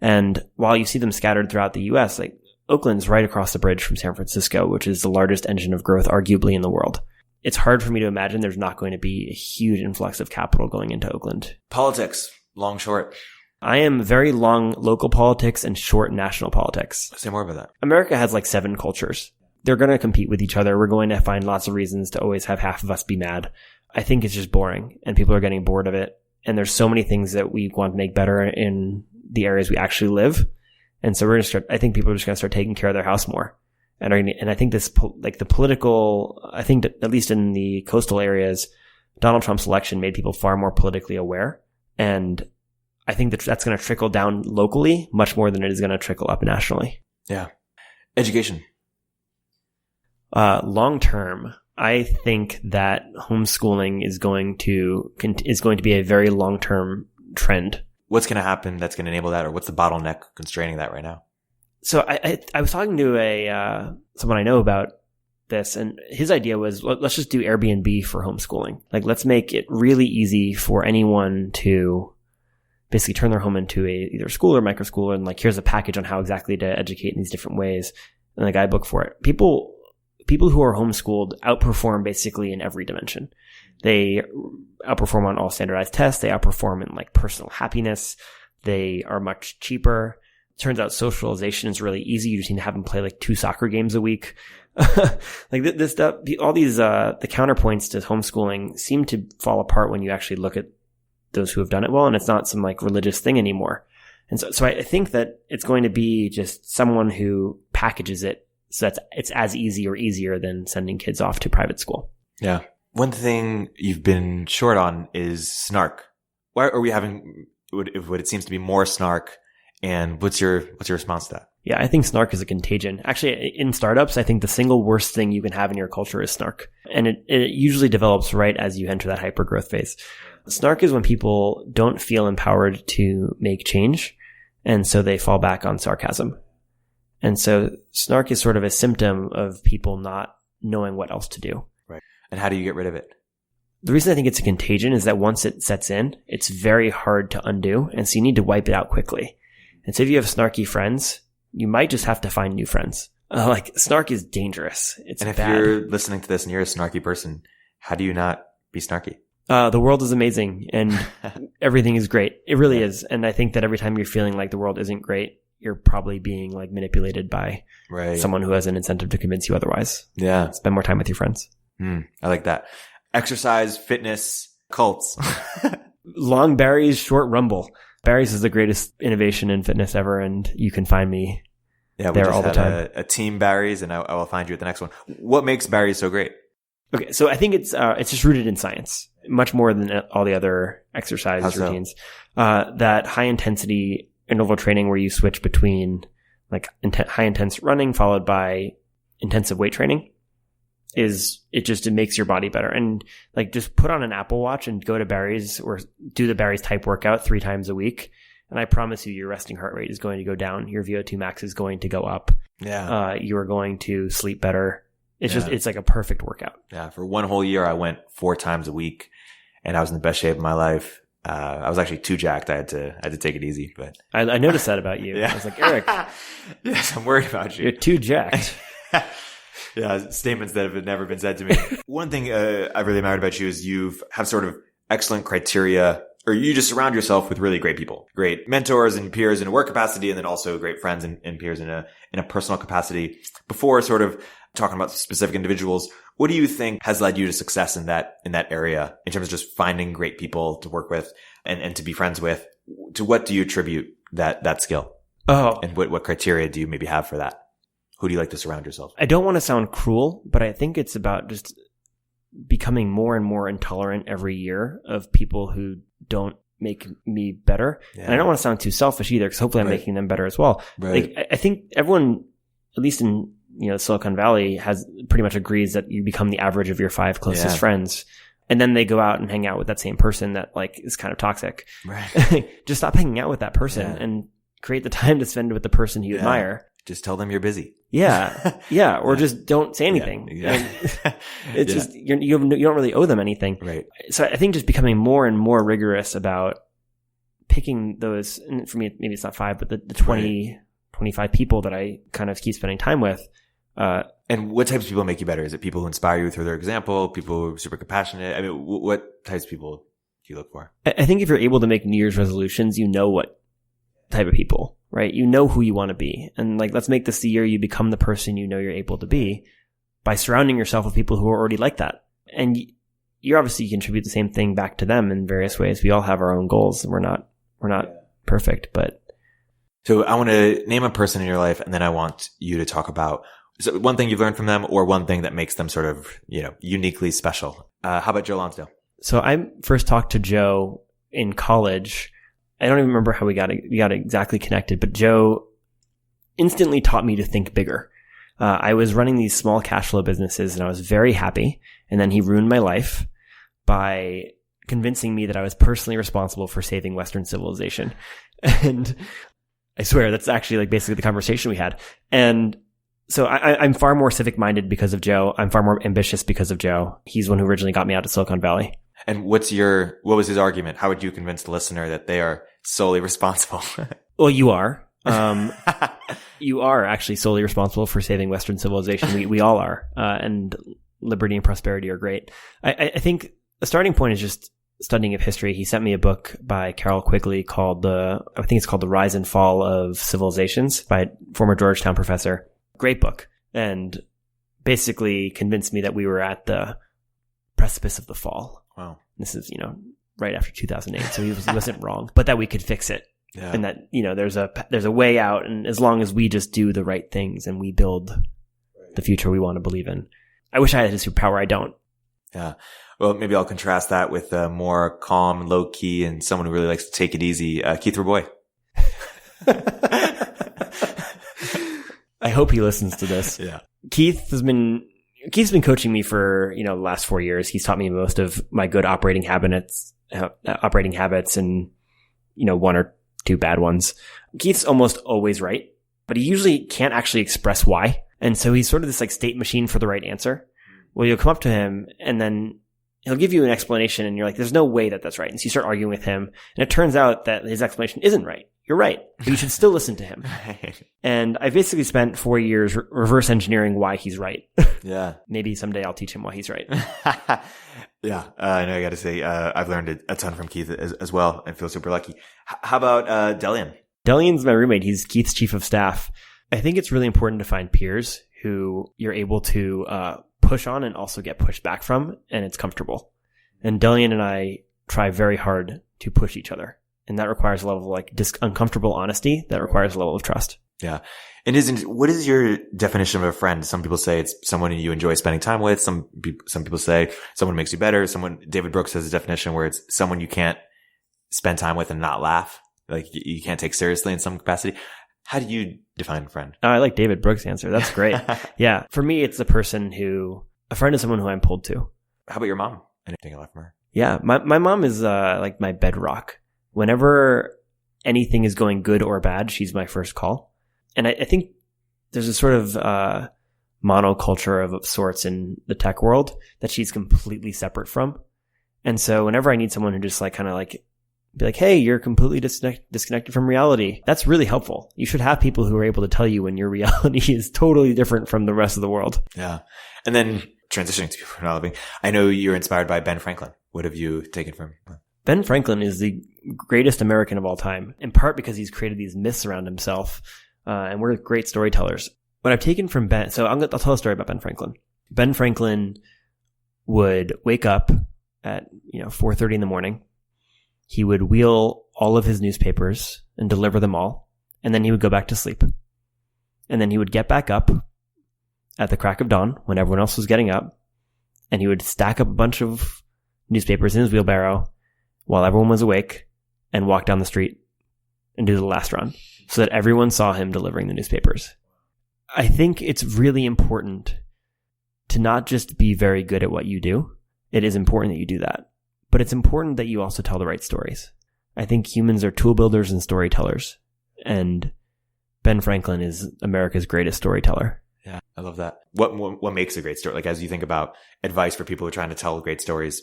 And while you see them scattered throughout the US, like Oakland's right across the bridge from San Francisco, which is the largest engine of growth arguably in the world. It's hard for me to imagine there's not going to be a huge influx of capital going into Oakland. Politics, long, short. I am very long local politics and short national politics. Say more about that. America has like 7 cultures. they're going to compete with each other. We're going to find lots of reasons to always have half of us be mad. I think it's just boring and people are getting bored of it. And there's so many things that we want to make better in the areas we actually live. And so I think people are just going to start taking care of their house more. And I think this, like the political, I think that at least in the coastal areas, Donald Trump's election made people far more politically aware. And I think that that's going to trickle down locally much more than it is going to trickle up nationally. Yeah. Education. Long term, I think that homeschooling is going to be a very long term trend. What's going to happen that's going to enable that, or what's the bottleneck constraining that right now? So I was talking to someone I know about this, and his idea was, let's just do Airbnb for homeschooling. Like, let's make it really easy for anyone to basically turn their home into either school or micro school, and like, here's a package on how exactly to educate in these different ways, and a guidebook for it. People who are homeschooled outperform basically in every dimension. They outperform on all standardized tests. They outperform in like personal happiness. They are much cheaper. Turns out socialization is really easy. You just need to have them play like 2 soccer games a week. Like this stuff, all these, the counterpoints to homeschooling seem to fall apart when you actually look at those who have done it well. And it's not some like religious thing anymore. And so I think that it's going to be just someone who packages it so that it's as easy or easier than sending kids off to private school. Yeah. One thing you've been short on is snark. Why are we having what it seems to be more snark? And what's your response to that? Yeah, I think snark is a contagion. Actually, in startups, I think the single worst thing you can have in your culture is snark. And it usually develops right as you enter that hypergrowth phase. Snark is when people don't feel empowered to make change, and so they fall back on sarcasm. And so snark is sort of a symptom of people not knowing what else to do. Right. And how do you get rid of it? The reason I think it's a contagion is that once it sets in, it's very hard to undo. And so you need to wipe it out quickly. And so if you have snarky friends, you might just have to find new friends. Like, snark is dangerous. It's bad. And if you're listening to this and you're a snarky person, how do you not be snarky? The world is amazing and everything is great. It really is. And I think that every time you're feeling like the world isn't great, you're probably being like manipulated by someone who has an incentive to convince you otherwise. Yeah. Spend more time with your friends. I like that. Exercise, fitness, cults. Long Barry's short rumble. Barry's is the greatest innovation in fitness ever, and you can find me there all the time. A team Barry's, and I will find you at the next one. What makes Barry's so great? Okay, so I think it's just rooted in science, much more than all the other exercise routines. That high intensity interval training where you switch between like high intense running followed by intensive weight training it makes your body better. And like, just put on an Apple Watch and go to Barry's or do the Barry's type workout 3 times a week. And I promise you, your resting heart rate is going to go down. Your VO2 max is going to go up. Yeah. You are going to sleep better. It's like a perfect workout. Yeah. For 1 whole year, I went 4 times a week and I was in the best shape of my life. I was actually too jacked. I had to take it easy, but I noticed that about you. Yeah. I was like, Erik. Yes, I'm worried about you. You're too jacked. Yeah, statements that have never been said to me. One thing I really admired about you is you have sort of excellent criteria, or you just surround yourself with really great people, great mentors and peers in a work capacity, and then also great friends and peers in a personal capacity. Before sort of talking about specific individuals, what do you think has led you to success in that area in terms of just finding great people to work with and to be friends with? To what do you attribute that skill? Oh, and what criteria do you maybe have for that? Who do you like to surround yourself? I don't want to sound cruel, but I think it's about just becoming more and more intolerant every year of people who don't make me better. Yeah. And I don't want to sound too selfish either, because hopefully I'm making them better as well. Right. Like, I think everyone, at least in Silicon Valley, has pretty much agrees that you become the average of your 5 closest friends. And then they go out and hang out with that same person that like is kind of toxic. Right. Just stop hanging out with that person and create the time to spend with the person you admire. Just tell them you're busy. Yeah. Yeah. Or just don't say anything. Yeah, exactly. It's just, you don't really owe them anything. Right. So I think just becoming more and more rigorous about picking those, and for me, maybe it's not 5, but the 20, 25 people that I kind of keep spending time with. And what types of people make you better? Is it people who inspire you through their example? People who are super compassionate? I mean, what types of people do you look for? I think if you're able to make New Year's resolutions, you know what type of people, right? You know who you want to be. And like, let's make this the year you become the person you know you're able to be by surrounding yourself with people who are already like that. And you obviously contribute the same thing back to them in various ways. We all have our own goals. We're not perfect, but. So I want to name a person in your life, and then I want you to talk about one thing you've learned from them or one thing that makes them sort of, uniquely special. How about Joe Lonsdale? So I first talked to Joe in college. I don't even remember how we got exactly connected, but Joe instantly taught me to think bigger. I was running these small cash flow businesses and I was very happy. And then he ruined my life by convincing me that I was personally responsible for saving Western civilization. And I swear that's actually like basically the conversation we had. And so I'm far more civic minded because of Joe. I'm far more ambitious because of Joe. He's the one who originally got me out of Silicon Valley. And what was his argument? How would you convince the listener that they are solely responsible? Well, you are. You are actually solely responsible for saving Western civilization. We all are. And liberty and prosperity are great. I think the starting point is just studying of history. He sent me a book by Carol Quigley called I think it's called The Rise and Fall of Civilizations by a former Georgetown professor. Great book. And basically convinced me that we were at the precipice of the fall. Wow. This is, right after 2008. So he wasn't wrong, but that we could fix it. Yeah. And that, there's a way out. And as long as we just do the right things and we build the future we want to believe in. I wish I had a superpower. I don't. Yeah. Well, maybe I'll contrast that with more calm, low key, and someone who really likes to take it easy. Keith Rabois. I hope he listens to this. Yeah. Keith's been coaching me for, the last 4 years. He's taught me most of my good operating habits and, one or two bad ones. Keith's almost always right, but he usually can't actually express why. And so he's sort of this like state machine for the right answer. Well, you'll come up to him and then he'll give you an explanation and you're like, there's no way that that's right. And so you start arguing with him and it turns out that his explanation isn't right. You're right, but you should still listen to him. And I basically spent 4 years reverse engineering why he's right. Yeah. Maybe someday I'll teach him why he's right. Yeah. I know I got to say, I've learned a ton from Keith as well and feel super lucky. How about Delian? Delian's my roommate. He's Keith's chief of staff. I think it's really important to find peers who you're able to push on and also get pushed back from, and it's comfortable. And Delian and I try very hard to push each other. And that requires a level of uncomfortable honesty. That requires a level of trust. Yeah. And what is your definition of a friend? Some people say it's someone you enjoy spending time with. Some people say someone who makes you better. David Brooks has a definition where it's someone you can't spend time with and not laugh. Like you can't take seriously in some capacity. How do you define a friend? I like David Brooks' answer. That's great. Yeah. For me, it's a friend is someone who I'm pulled to. How about your mom? Anything a lot from her? Yeah. My mom is like my bedrock. Whenever anything is going good or bad, she's my first call. And I think there's a sort of monoculture of sorts in the tech world that she's completely separate from. And so whenever I need someone who just be like, hey, you're completely disconnected from reality, that's really helpful. You should have people who are able to tell you when your reality is totally different from the rest of the world. Yeah. And then transitioning to people who are not living, I know you're inspired by Ben Franklin. What have you taken from him? Ben Franklin is the greatest American of all time, in part because he's created these myths around himself, and we're great storytellers. What I've taken from Ben, so I'll tell a story about Ben Franklin. Ben Franklin would wake up at 4:30 in the morning. He would wheel all of his newspapers and deliver them all, and then he would go back to sleep. And then he would get back up at the crack of dawn when everyone else was getting up, and he would stack up a bunch of newspapers in his wheelbarrow while everyone was awake and walk down the street and do the last run so that everyone saw him delivering the newspapers. I think it's really important to not just be very good at what you do. It is important that you do that, but it's important that you also tell the right stories. I think humans are tool builders and storytellers, and Ben Franklin is America's greatest storyteller. Yeah, I love that. What makes a great story? Like, as you think about advice for people who are trying to tell great stories,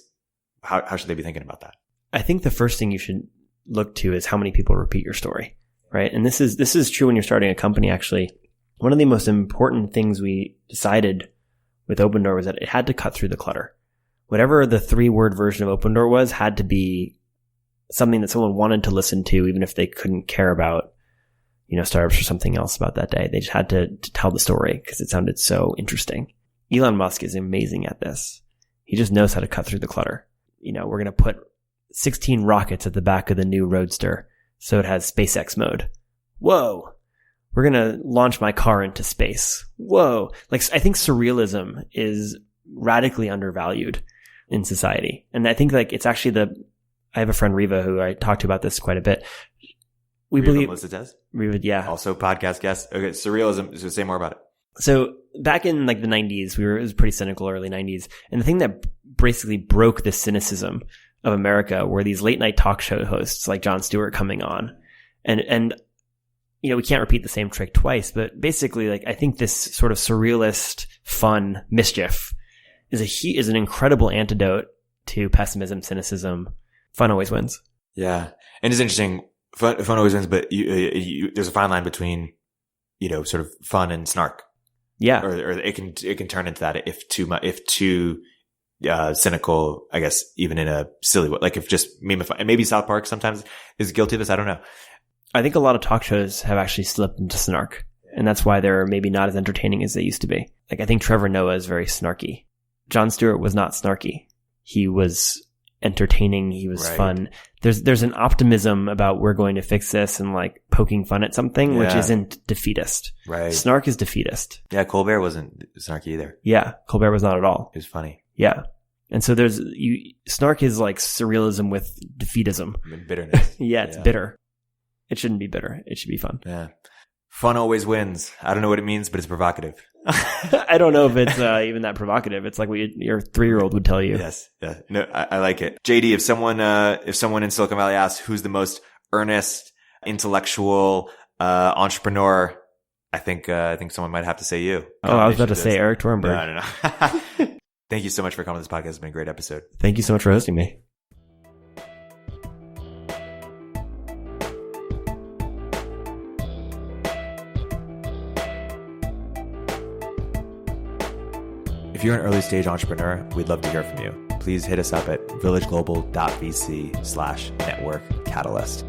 how should they be thinking about that? I think the first thing you should look to is how many people repeat your story, right? And this is true when you're starting a company, actually. One of the most important things we decided with Opendoor was that it had to cut through the clutter. Whatever the 3-word version of Opendoor was had to be something that someone wanted to listen to, even if they couldn't care about, startups or something else about that day. They just had to tell the story because it sounded so interesting. Elon Musk is amazing at this. He just knows how to cut through the clutter. We're going to put 16 rockets at the back of the new Roadster so it has SpaceX mode. Whoa. We're going to launch my car into space. Whoa. I think surrealism is radically undervalued in society. And I think it's actually I have a friend, Riva, who I talked to about this quite a bit. Riva, yeah. Also podcast guest. Okay, surrealism. So say more about it. So back in the 90s, it was pretty cynical, early 90s. And the thing that basically broke the cynicism of America were these late night talk show hosts like Jon Stewart coming on. And we can't repeat the same trick twice, but basically I think this sort of surrealist, fun mischief is an incredible antidote to pessimism, cynicism. Fun always wins. Yeah. And it's interesting. Fun always wins, but there's a fine line between, sort of fun and snark. Yeah. Or it can turn into that if too cynical, I guess, even in a silly way. If just maybe South Park sometimes is guilty of this. I don't know. I think a lot of talk shows have actually slipped into snark, and that's why they're maybe not as entertaining as they used to be. I think Trevor Noah is very snarky. Jon Stewart was not snarky. He was entertaining. He was fun. There's an optimism about we're going to fix this and poking fun at something, which isn't defeatist. Right. Snark is defeatist. Yeah. Colbert wasn't snarky either. Yeah. Colbert was not at all. He was funny. Yeah. And so snark is surrealism with defeatism. Bitterness. Yeah. It's bitter. It shouldn't be bitter. It should be fun. Yeah. Fun always wins. I don't know what it means, but it's provocative. I don't know if it's even that provocative. It's like what your 3-year-old would tell you. Yes. Yeah. No, I like it. JD, if someone in Silicon Valley asks who's the most earnest, intellectual, entrepreneur, I think someone might have to say you. Oh, I was about to say Erik Torenberg. No. Thank you so much for coming to this podcast. It's been a great episode. Thank you so much for hosting me. If you're an early stage entrepreneur, we'd love to hear from you. Please hit us up at villageglobal.vc/network catalyst.